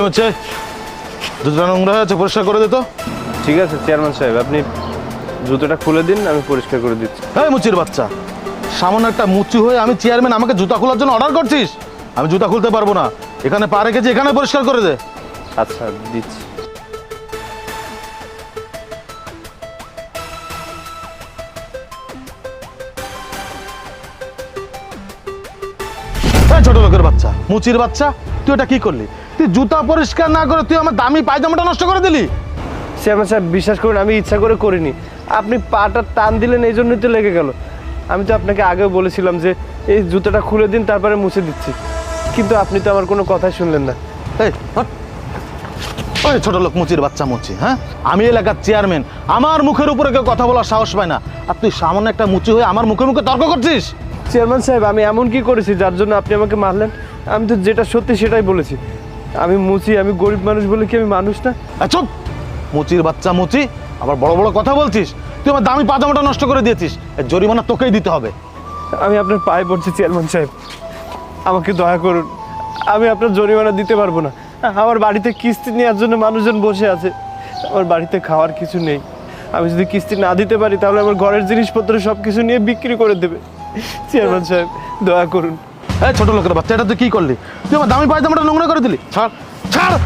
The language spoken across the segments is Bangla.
হচ্ছে জুতোটা নোংরা হয়েছে, পরিষ্কার করে দিত। ঠিক আছে চেয়ারম্যান সাহেব, আপনি জুতোটা খুলে দিন, আমি পরিষ্কার করে দিচ্ছি। হ্যাঁ মুচির বাচ্চা, সামান্য একটা মুচি হয়ে আমি চেয়ারম্যান, আমাকে জুতা খোলার জন্য অর্ডার করছিস? আমি জুতা খুলতে পারবো না, এখানে পা রেখেছি, এখানে পরিষ্কার করে দে। আচ্ছা দিচ্ছি। ছোট লোকের বাচ্চা, মুচির বাচ্চা, তুই এটা কি করলি? তুই জুতা পরিষ্কার না করে তুই আমার দামি পায়জামাটা নষ্ট করে দিলি। চেয়ারম্যান সাহেব বিশ্বাস করুন, আমি ইচ্ছা করে করিনি। আপনি পাটা টান দিলেন, এই জন্যই তো লেগে গেল। আমি তো আপনাকে আগেও বলেছিলাম যে এই জুতোটা খুলে দিন, তারপরে মুছে দিচ্ছি, কিন্তু আপনি তো আমার কোনো কথাই শুনলেন না। এই হট। ওই ছোট লোক মুচির বাচ্চা মুচি, হ্যাঁ আমি এলাকার চেয়ারম্যান, আমার মুখের উপরে কেউ কথা বলার সাহস পায় না, আর তুই সামান্য একটা মুচি হয়ে আমার মুখে মুখে তর্ক করছিস। চেয়ারম্যান সাহেব, আমি এমন কি করেছি যার জন্য আপনি আমাকে মারলেন? আমি তো যেটা সত্যি সেটাই বলেছি। আমি মুচি, আমি গরিব মানুষ বলে কি আমি মানুষ না? চুপ, মুচির বাচ্চা মুচি, আবার বড় বড় কথা বলছিস। তুই আমার দামি পাজামাটা নষ্ট করে দিয়েছিস, এর জরিমানা তোকেই দিতে হবে। আমি আপনার পায়ে পড়ছি চেয়ারম্যান সাহেব, আমাকে দয়া করুন, আমি আপনার জরিমানা দিতে পারবো না। আমার বাড়িতে কিস্তি নেওয়ার জন্য মানুষজন বসে আছে, আমার বাড়িতে খাওয়ার কিছু নেই। আমি যদি কিস্তি না দিতে পারি তাহলে আমার ঘরের জিনিসপত্র সব কিছু নিয়ে বিক্রি করে দেবে। চেয়ারম্যান সাহেব দয়া করুন। এই ছোট লোকের বাচ্চা, এটা তুই কি করলি? তুই আমার দামি পায়জামাটা নোংরা করে দিলি। ছাড় ছাড়।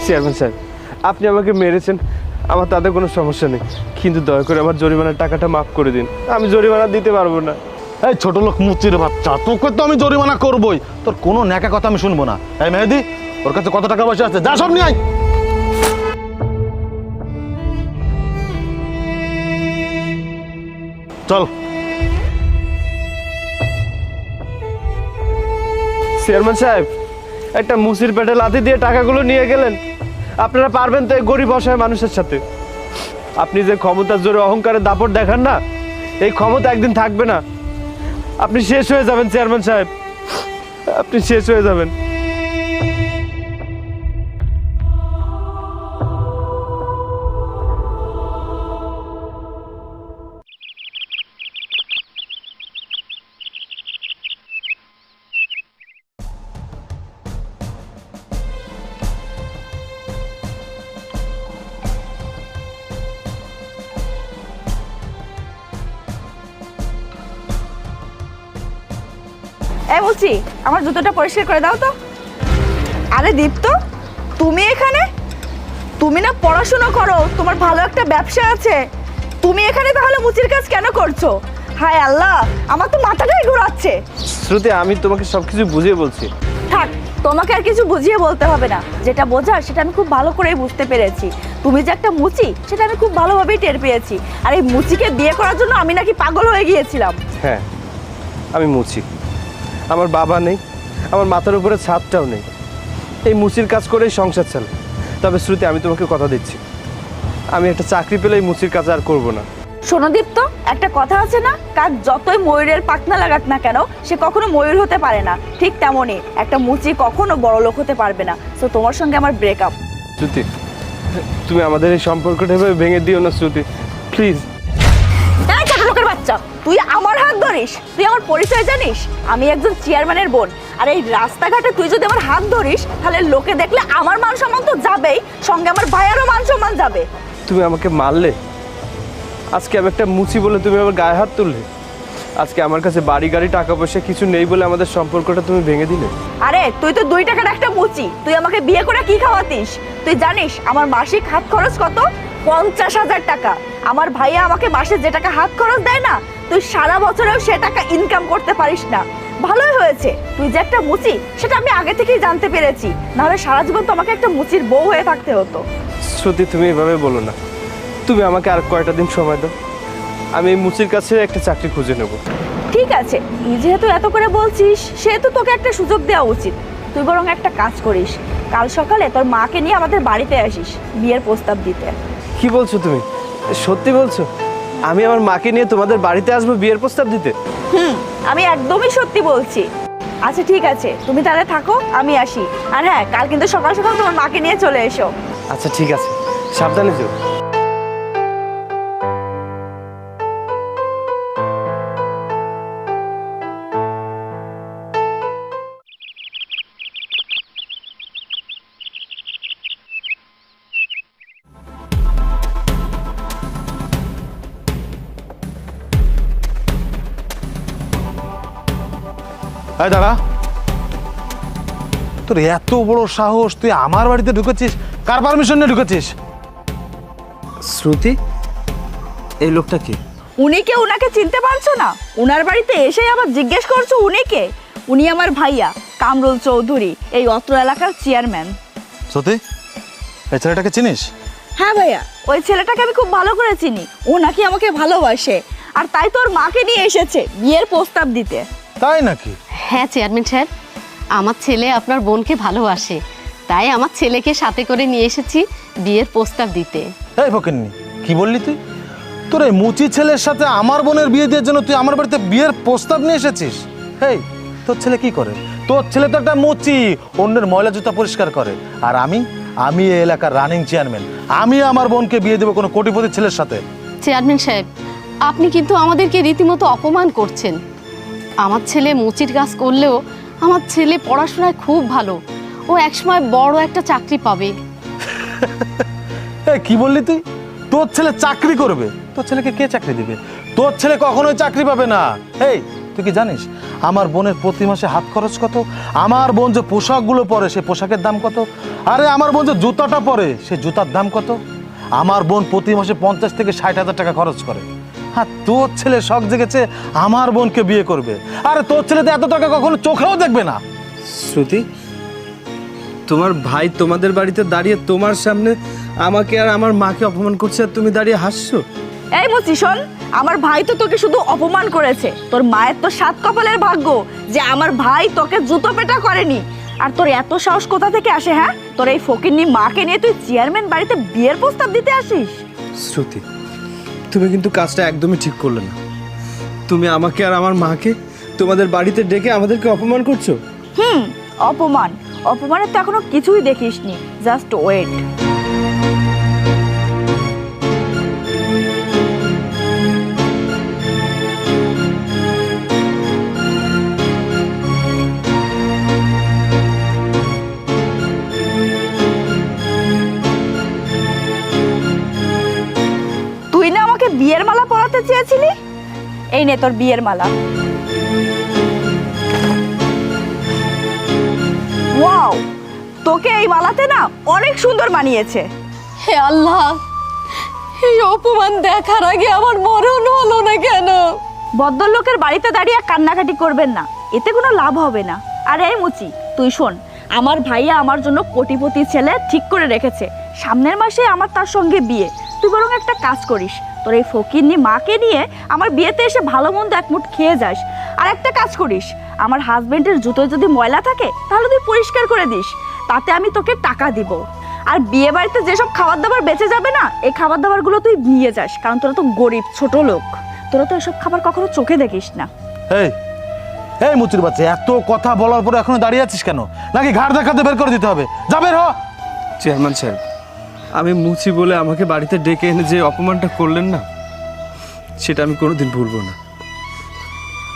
চেয়ারম্যান সাহেব, আপনি আমাকে মেরেছেন, আমার তাতে কোনো সমস্যা নেই, কিন্তু দয়া করে আমার জরিমানার টাকাটা মাফ করে দিন। আমি জরিমানা দিতে পারবো না। এই ছোট লোক মুচির বাচ্চা, তোকে তো আমি জরিমানা করবোই, তোর কোনো ন্যাকা কথা আমি শুনবো না। এই মেহেদি, ওর কাছে কত টাকা পয়সা আছে? যা সব নিয়ে আয়। চল। চেয়ারম্যান সাহেব, একটা মুসির পেটে লাথি দিয়ে টাকাগুলো নিয়ে গেলেন। আপনারা পারবেন তো এই গরিব অসহায় মানুষের সাথে? আপনি যে ক্ষমতার জোরে অহংকারের দাপট দেখান না, এই ক্ষমতা একদিন থাকবে না। আপনি শেষ হয়ে যাবেন চেয়ারম্যান সাহেব, আপনি শেষ হয়ে যাবেন। এই বলছি, আমার জুতোটা পরিষ্কার করে দাও তো। আরে দীপ্ত, তুমি এখানে? তুমি না পড়াশোনা করো, তোমার ভালো একটা ব্যবসা আছে, তুমি এখানে তাহলে মুচির কাজ কেন করছো? হায় আল্লাহ, আমার তো মাথাটাই ঘোরাচ্ছে। শ্রুতি, আমি তোমাকে সবকিছু বুঝিয়ে বলছি। থাক, তোমাকে আর কিছু বুঝিয়ে বলতে হবে না, যেটা বোঝার সেটা আমি খুব ভালো করেই বুঝতে পেরেছি। তুমি যে একটা মুচি সেটা আমি খুব ভালোভাবেই টের পেয়েছি। আর এই মুচিকে বিয়ে করার জন্য আমি নাকি পাগল হয়ে গিয়েছিলাম। হ্যাঁ, আমি মুচি, আমার বাবা নেই, আমার মাথার উপরে ছাদটাও নেই, এই মুচির কাজ করেই সংসার চালে। তবে শ্রুতি, আমি তোমাকে কথা দিচ্ছি, আমি একটা চাকরি পেলে এই মুচির কাজ আর করবো না। শোনো দীপ্ত, একটা কথা আছে না, কাক যতই ময়ূরের পাখনা লাগাক না কেন, সে কখনো ময়ূর হতে পারে না। ঠিক তেমনই একটা মুচি কখনো বড় লোক হতে পারবে না। তো তোমার সঙ্গে আমার ব্রেকআপ। শ্রুতি, তুমি আমাদের এই সম্পর্কটা এভাবে ভেঙে দিও না শ্রুতি, প্লিজ। এই ছোট লোকের বাচ্চা, তুই আমার হাত ধরিস? তুই আমার পরিচয় জানিস? আমি একজন চেয়ারম্যানের বোন, আর এই রাস্তাঘাটে তুই যদি আমার হাত ধরিস তাহলে লোকে দেখলে আমার মান সম্মান তো যাবেই, সঙ্গে আমার ভাইয়েরও মান সম্মান যাবে। তুমি আমাকে মারলে, আজকে আমি একটা মুচি বলে তুমি আমার গায়ে হাত তুললে, আজকে আমার কাছে বাড়ি গাড়ি টাকা পয়সা কিছু নেই বলে আমাদের সম্পর্কটা তুমি ভেঙে দিলে। আরে তুই তো 2 টাকার একটা মুচি, তুই আমাকে বিয়ে করে কি খাওয়াতিস? তুই জানিস আমার মাসিক হাত খরচ কত? 50,000 টাকা। আমার ভাইয়া আমাকে মাসে যে টাকা হাত খরচ দেয় না, তুই সারা বছরেও সে টাকা ইনকাম করতে পারিস না। ভালোই হয়েছে তুই যে একটা মুচি সেটা আমি আগে থেকেই জানতে পেরেছি, নাহলে সারা জীবন তো আমাকে একটা মুচির বউ হয়ে থাকতে হতো। শ্রুতি, তুমি এভাবে বলো না, তুমি আমাকে আর কয়টা দিন সময় দাও, আমি এই মুচির কাছে একটা চাকরি খুঁজে নেব। ঠিক আছে, তুই যেহেতু এত করে বলছিস সেহেতু তোকে একটা সুযোগ দেওয়া উচিত। তুই বরং একটা কাজ করিস, কাল সকালে তোর মাকে নিয়ে আমাদের বাড়িতে আসিস বিয়ের প্রস্তাব দিতে। কি বলছো তুমি? সত্যি বলছো? আমি আমার মাকে নিয়ে তোমাদের বাড়িতে আসবো বিয়ের প্রস্তাব দিতে? আমি একদমই সত্যি বলছি। আচ্ছা ঠিক আছে, তুমি তাহলে থাকো, আমি আসি। আর হ্যাঁ, কাল কিন্তু সকাল সকাল তোমার মাকে নিয়ে চলে এসো। আচ্ছা ঠিক আছে, সাবধানে যেও। এই দাঁড়া, তোর এত বড় সাহস, তুই আমার বাড়িতে ঢুকেছিস? কার পারমিশন নিয়ে ঢুকেছিস? শ্রুতি, এই লোকটা কি? উনিকে, উনাকে চিনতে পারছো না? উনার বাড়িতে এসে আবার জিজ্ঞেস করছো উনিকে? উনি আমার ভাইয়া কামরুল চৌধুরী, এই অত্র এলাকার চেয়ারম্যান। সত্যি এই ছেলেটাকে চিনিস? হ্যাঁ ভাইয়া, ওই ছেলেটাকে আমি খুব ভালো করে চিনি। ও নাকি আমাকে ভালোবাসে, আর তাই তোর মাকে নিয়ে এসেছে বিয়ের প্রস্তাব দিতে। তাই নাকি? হ্যাঁ চেয়ারম্যান সাহেব, আমার ছেলে আপনার বোনকে ভালোবাসে, তাই আমার ছেলেকে সাথে করে নিয়ে এসেছি বিয়ের প্রস্তাব দিতে। এই ফকিন্নি, কি বললি তুই? তোর এই মুচি ছেলের সাথে আমার বোনের বিয়ে দেওয়ার জন্য তুই আমার বাড়িতে বিয়ের প্রস্তাব নিয়ে এসেছিস? হেই, তোর ছেলে কি করে? তোর ছেলে তো একটা মুচি, অন্যের ময়লা জুতা পরিষ্কার করে। আর আমি এই এলাকার রানিং চেয়ারম্যান, আমি আমার বোনকে বিয়ে দেবো কোনো কোটিপতির ছেলের সাথে? চেয়ারম্যান সাহেব, আপনি কিন্তু আমাদেরকে রীতিমতো অপমান করছেন। আমার ছেলে মুচির কাজ করলেও আমার ছেলে পড়াশোনায় খুব ভালো, ও একসময় বড় একটা চাকরি পাবে। কি বললি তুই? তোর ছেলে চাকরি করবে? তোর ছেলেকে কে চাকরি দিবে? তোর ছেলে কখনোই চাকরি পাবে না। এই, তুই কি জানিস আমার বোনের প্রতি মাসে হাত খরচ কত? আমার বোন যে পোশাকগুলো পরে সে পোশাকের দাম কত? আরে আমার বোন যে জুতাটা পরে সে জুতার দাম কত? আমার বোন প্রতি মাসে 50 থেকে 60,000 টাকা খরচ করে। হ্যাঁ, তোর ছেলে শখ জেগেছে আমার বোনকে বিয়ে করবে। আরে তোর ছেলে তো এত টাকা কখনো চোখেও দেখবে না। শ্রুতি, তোমার ভাই তোমাদের বাড়িতে দাঁড়িয়ে তোমার সামনে আমাকে আর আমার মাকে অপমান করছে, আর তুমি দাঁড়িয়ে হাসছো। এই মুচি শোন, আমার ভাই তো তোকে শুধু অপমান করেছে, তোর মায়ের তো 7 কপালের ভাগ্য যে আমার ভাই তোকে জুতো পেটা করেনি। আর তোর এত সাহস কোথা থেকে আসে? হ্যাঁ, তোর এই ফকিন্নি মাকে নিয়ে তুই চেয়ারম্যান বাড়িতে বিয়ের প্রস্তাব দিতে আসিস? শ্রুতি, তুমি কিন্তু কাজটা একদমই ঠিক করলে না। তুমি আমাকে আর আমার মাকে তোমাদের বাড়িতে ডেকে আমাদেরকে অপমান করছো। অপমান? অপমানের তো এখনো কিছুই দেখিসনি, জাস্ট ওয়েট। তুই না আমাকে বিয়ের মালা পরাতে চেয়েছিলি? এই নে তোর বিয়ের মালা। ওয়াও, তোকে এই মালাতে না অনেক সুন্দর মানিয়েছে। হে আল্লাহ, এই অপমান দেখার আগে আমার মরণ হলো না কেন? ভদ্রলোকের বাড়িতে দাঁড়িয়ে কান্নাকাটি করবেন না, এতে কোনো লাভ হবে না। আরে এই মুচি, তুই শোন, আমার ভাইয়া আমার জন্য কোটিপতি ছেলে ঠিক করে রেখেছে, সামনের মাসে আমার তার সঙ্গে বিয়ে। তুই বরং একটা কাজ করিস, তোর এই ফকিন্নি মাকে নিয়ে আমার বিয়েতে এসে ভালো মন্দ এক মুঠ খেয়ে যাস। আর একটা কাজ করিস, আমার হাজবেন্ডের জুতোয় যদি ময়লা থাকে তাহলে তুই পরিষ্কার করে দিস, তাতে আমি তোকে টাকা দিব। আর বিয়ে বাড়িতে যেসব খাবার দাবার বেঁচে যাবে না, এই খাবার দাবারগুলো তুই নিয়ে যাস, কারণ তোরা তো গরিব ছোট লোক, তোরা তো এসব খাবার কখনো চোখে দেখিস না। এই এই মুচির বাচ্চা, এত কথা বলার পরে এখনো দাঁড়িয়ে আছিস কেন? নাকি ঘাড় দেখাতে বের করে দিতে হবে? যা বের হ। চেয়ারম্যান সাহেব, আমি মুচি বলে আমাকে বাড়িতে ডেকে এনে যে অপমানটা করলেন না, সেটা আমি কোনোদিন ভুলবো না।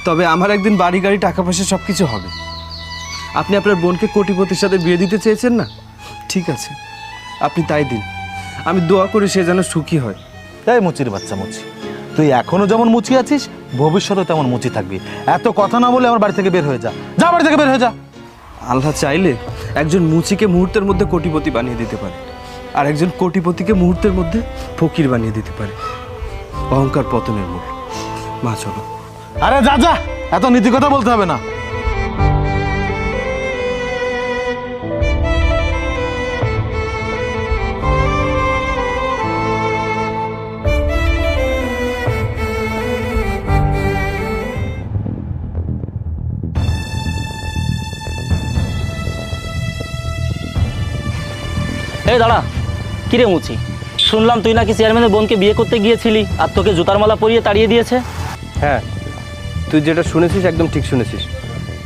তবে আমার একদিন বাড়ি গাড়ি টাকা পয়সা সব কিছু হবে। আপনি আপনার বোনকে কোটিপতির সাথে বিয়ে দিতে চেয়েছেন না, ঠিক আছে, আপনি তাই দিন। আমি দোয়া করি সে যেন সুখী হয়। এই মুচির বাচ্চা মুচি, তুই এখনো যেমন মুচি আছিস, ভবিষ্যতে তেমন মুচি থাকবি। এত কথা না বলে আমার বাড়ি থেকে বের হয়ে যা। যা, বাড়ি থেকে বের হয়ে যা। আল্লাহ চাইলে একজন মুচিকে মুহূর্তের মধ্যে কোটিপতি বানিয়ে দিতে পারে, আর একজন কোটিপতিকে মুহূর্তের মধ্যে ফকির বানিয়ে দিতে পারে। অহংকার পতনের মূল। মা চলো। আরে যা যা, এত নীতি কথা বলতে হবে না। এই দাঁড়া, কিরে মুচি, শুনলাম তুই নাকি চেয়ারম্যানের বোনকে বিয়ে করতে গিয়েছিলি আর তোকে জুতার মালা পরিয়ে তাড়িয়ে দিয়েছে। হ্যাঁ, তুই যেটা শুনেছিস একদম ঠিক শুনেছিস,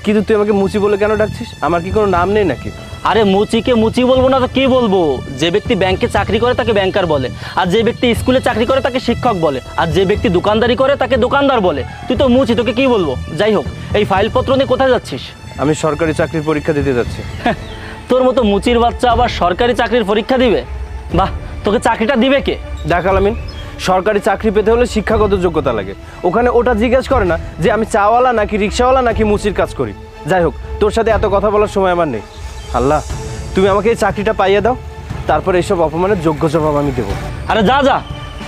কিন্তু তুই আমাকে মুচি বলে কেন ডাকছিস? আমার কি কোনো নাম নেই নাকি? আরে মুচিকে মুচি বলবো না তো কি বলবো? যে ব্যক্তি ব্যাংকে চাকরি করে তাকে ব্যাংকার বলে, আর যে ব্যক্তি স্কুলে চাকরি করে তাকে শিক্ষক বলে, আর যে ব্যক্তি দোকানদারি করে তাকে দোকানদার বলে। তুই তো মুচি, তোকে কি বলবো? যাই হোক, এই ফাইলপত্র নিয়ে কোথায় যাচ্ছিস? আমি সরকারি চাকরির পরীক্ষা দিতে যাচ্ছি। তোর মতো মুচির বাচ্চা আবার সরকারি চাকরির পরীক্ষা দিবে? বাহ, তোকে চাকরিটা দিবে কে? দেখ আলামিন, সরকারি চাকরি পেতে হলে শিক্ষাগত যোগ্যতা লাগে। ওখানে ওটা জিজ্ঞেস করে না যে আমি চাওয়ালা নাকি রিক্সাওয়ালা নাকি মুচির কাজ করি। যাই হোক, তোর সাথে এত কথা বলার সময় আমার নেই। আল্লাহ, তুমি আমাকে এই চাকরিটা পাইয়ে দাও, তারপর এইসব অপমানের যোগ্য জবাব আমি দেবো। আরে যা যা,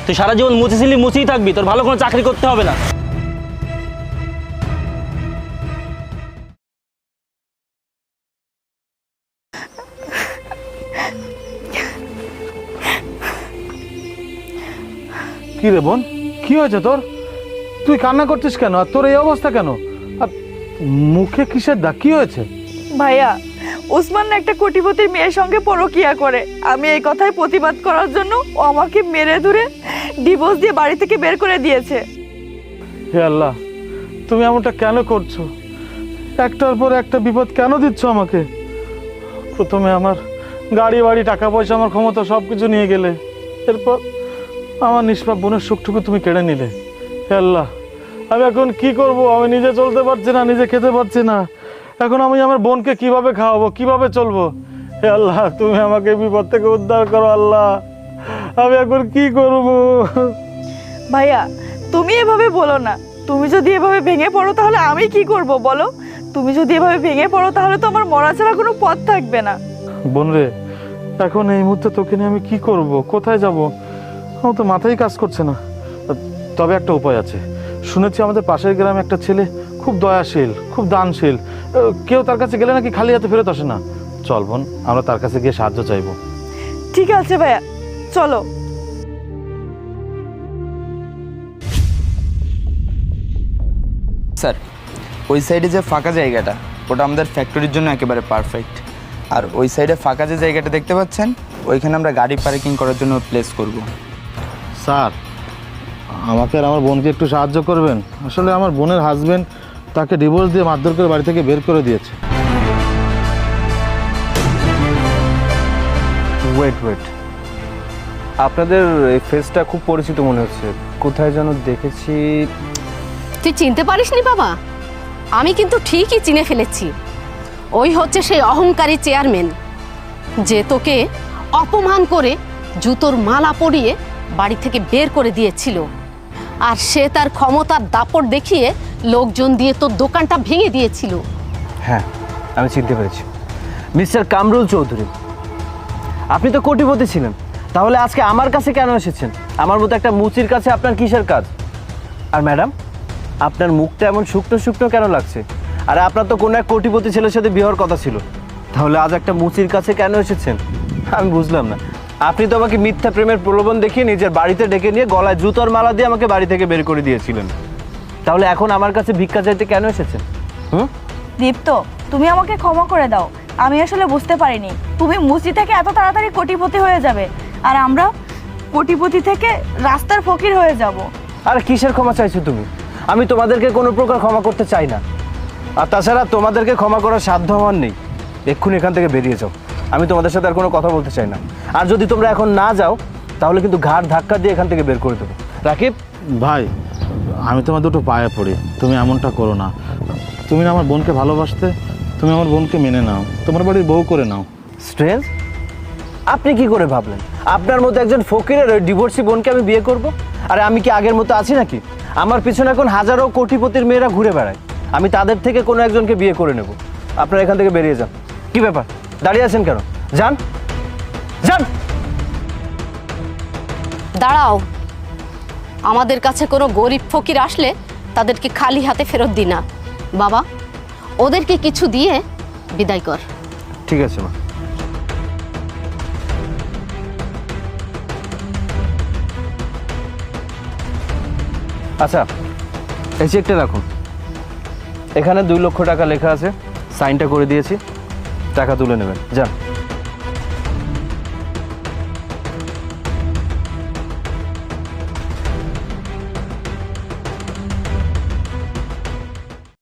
তুই সারা জীবন মুছেছিলি, মুছেই থাকবি, তোর ভালো কোনো চাকরি করতে হবে না। কি রে বোন, কি হয়েছে তোর? তুই কান্না করছিস কেন? আর তোর এই অবস্থা কেন? আর মুখে কিসের দাগ? কি হয়েছে? ভাইয়া, ওসমান না একটা কোটিপতির মেয়ের সঙ্গে পরকিয়া করে। আমি এই কথায় প্রতিবাদ করার জন্য ও আমাকে মেরে ধরে ডিভোর্স দিয়ে বাড়ি থেকে বের করে দিয়েছে। হে আল্লাহ, তুমি এমনটা কেন করছো? একটার পর একটা বিপদ কেন দিচ্ছ আমাকে? প্রথমে আমার গাড়ি বাড়ি টাকা পয়সা আমার ক্ষমতা সব কিছু নিয়ে গেলে, এরপর আমার নিষ্পাপ বোনের সুখটুকু তুমি কেড়ে নিলে। হে আল্লাহ, আমি এখন কি করব? আমি নিজে চলতে পারছি না, নিজে খেতে পারছি না। এখন আমি আমার বোনকে কিভাবে খাওয়াবো, কিভাবে চলবো? হে আল্লাহ, তুমি আমাকে বিপদ থেকে উদ্ধার করো আল্লাহ। আমি এখন কি করব? ভাইয়া, তুমি এভাবে বলো না। তুমি যদি এভাবে ভেঙে পড়ো তাহলে আমি কি করব বলো? তুমি যদি এভাবে ভেঙে পড়ো তাহলে তো আমার মরা ছাড়া কোনো পথ থাকবে না। বোন রে, এখন এই মুহূর্তে তোকে নিয়ে আমি কি করব? কোথায় যাব? আমার তো মাথায় কাজ করছে না। তবে একটা উপায় আছে। শুনেছি আমাদের পাশের গ্রামে একটা ছেলে খুব দয়াশীল, খুব দানশীল। কেউ তার কাছে গেলে নাকি খালি হাতে ফেরত আসে না। চল বোন, আমরা তার কাছে গিয়ে সাহায্য চাইবো। ঠিক আছে ভাইয়া, চলো। স্যার, ওই সাইডে যে ফাঁকা জায়গাটা, ওটা আমাদের ফ্যাক্টরির জন্য একেবারে পারফেক্ট। আর ওই সাইডে ফাঁকা যে জায়গাটা দেখতে পাচ্ছেন, ওইখানে আমরা গাড়ি পার্কিং করার জন্য প্লেস করব। স্যার, আমাকে আর আমার বোনকে একটু সাহায্য করবেন। আসলে আমার বোনের হাজবেন্ড তাকে ডিভোর্স দিয়ে মারধর করে বাড়ি থেকে বের করে দিয়েছে। ওয়েট, আপনাদের এই ফেসটা খুব পরিচিত মনে হচ্ছে, কোথায় যেন দেখেছি। তুই চিনতে পারিসনি বাবা? আমি কিন্তু ঠিকই চিনে ফেলেছি। ওই হচ্ছে সেই অহংকারী চেয়ারম্যান যে তোকে অপমান করে জুতোর মালা পরিয়ে বাড়ি থেকে বের করে দিয়েছিল। আর সে তার ক্ষমতার দাপট দেখিয়ে লোকজন দিয়ে তোর দোকানটা ভেঙে দিয়েছিল। হ্যাঁ, আমি চিনতে পেরেছি, মিস্টার কামরুল চৌধুরী। আপনি তো কোটিপতি ছিলেন, তাহলে আজকে আমার কাছে কেন এসেছেন? আমার মতো একটা মুচির কাছে আপনার কিসের কাজ? আর ম্যাডাম, আপনার মুখটা এমন শুকনো শুকনো কেন লাগছে? আরে আপনার তো কোনো এক কোটিপতি ছেলের সাথে বিয়ে হওয়ার কথা ছিল, তাহলে আজ একটা মুচির কাছে কেন এসেছেন? আমি বুঝলাম না। আপনি তো আমাকে মিথ্যা প্রেমের প্রলোভন দেখিয়ে নিজের বাড়িতে ডেকে নিয়ে গলায় জুতোর মালা দিয়ে আমাকে বাড়ি থেকে বের করে দিয়েছিলেন। তাহলে এখন আমার কাছে ভিক্ষা চাইতে কেন এসেছেন? দীপ্ত, তুমি আমাকে ক্ষমা করে দাও। আমি আসলে বুঝতে পারিনি তুমি মুচি থেকে এত তাড়াতাড়ি কোটিপতি হয়ে যাবে, আর আমরা কোটিপতি থেকে রাস্তার ফকির হয়ে যাব। আরে কিসের ক্ষমা চাইছো তুমি? আমি তোমাদেরকে কোনো প্রকার ক্ষমা করতে চাই না। আর তাছাড়া তোমাদেরকে ক্ষমা করার সাধ্য আমার নেই। এক্ষুনি এখান থেকে বেরিয়ে যাও, আমি তোমাদের সাথে আর কোনো কথা বলতে চাই না। আর যদি তোমরা এখন না যাও তাহলে কিন্তু ঘাড় ধাক্কা দিয়ে এখান থেকে বের করে দেবো। রাকিব ভাই, আমি তোমার দুটো পায়ে পড়ি, তুমি এমনটা করো না। তুমি না আমার বোনকে ভালোবাসতে, তুমি আমার বোনকে মেনে নাও, তোমার বাড়ির বউ করে নাও। স্ট্রেঞ্জ, আপনি কি করে ভাবলেন আপনার মতো একজন ফকিরের ওই ডিভোর্সি বোনকে আমি বিয়ে করব? আরে আমি কি আগের মতো আছি নাকি? আমার পিছনে এখন হাজারো কোটিপতির মেয়েরা ঘুরে বেড়ায়, আমি তাদের থেকে কোনো একজনকে বিয়ে করে নেব। আপনারা এখান থেকে বেরিয়ে যান। কি ব্যাপার, দাঁড়িয়ে আছেন কেন? যান যান। দাঁড়াও, আমাদের কাছে কোনো গরিব ফকির আসলে তাদেরকে খালি হাতে ফেরত দি না। বাবা, ওদেরকে কিছু দিয়ে বিদায় কর। ঠিক আছে মা। আচ্ছা, এই চেকটা রাখুন, এখানে 2 লক্ষ টাকা লেখা আছে, সাইনটা করে দিয়েছি, টাকা তুলে নেবেন, যান।